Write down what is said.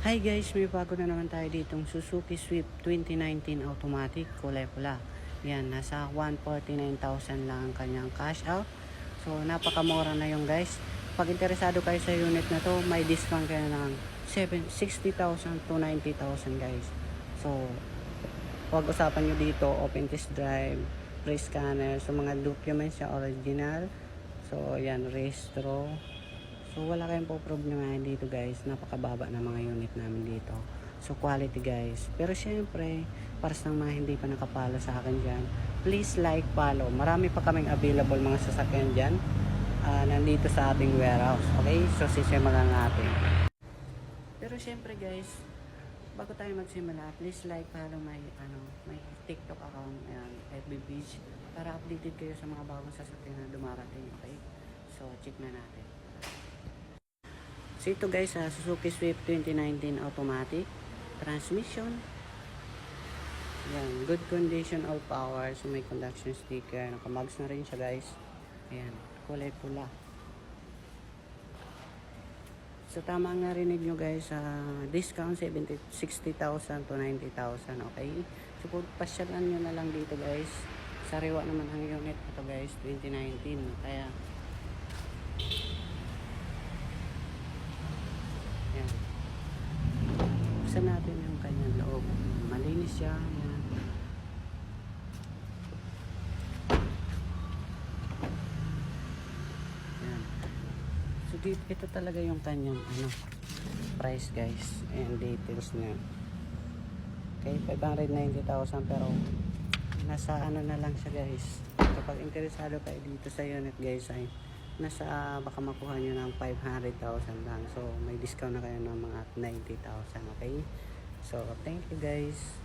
Hi guys, may bago na naman tayo ditong Suzuki Swift 2019 automatic, kulay pula. Yan, nasa 149,000 lang ang kanyang cash out. So, napakamura na yung guys. Pag interesado kayo sa unit na to, may discount kayo ng 60,000 to 90,000 guys. So, pag-usapan nyo dito, open test drive, pre-scanner, so mga documents siya original. So, yan, restro. So wala kayong po problema dito guys, napakababa ng mga unit namin dito. So quality guys. Pero syempre, para sa mga hindi pa nakapalo sa akin dyan, please like, follow. Marami pa kaming available mga sasakyan dyan. Nandito sa ating warehouse. Okay? So sisimulan natin. Pero syempre guys, bago tayo magsimula, please like, follow my TikTok account, ayan, FB page, para updated kayo sa mga bagong sasakyan na dumarating. Okay? So check na natin. So ito guys, Suzuki Swift 2019 automatic transmission. Yan, good condition, all power. So may conduction sticker, nakamags na rin siya guys. Ayan, kulay pula. So tama nga rinig nyo guys, discount 60,000 to 90,000, okay? So pasyalan nyo na lang dito guys. Sariwa naman ang unit ito guys, 2019. Kaya yan, buksan natin yung kanyang loob. Malinis siya. Yan. Yan. So dito, ito talaga yung kanyang price guys and details niya. Okay, 590,000 pero nasa na lang siya guys. Kapag interesado kayo dito sa unit guys ay nasa baka makuha nyo ng 500,000 lang. So may discount na kayo ng mga 90,000. Okay, so thank you guys.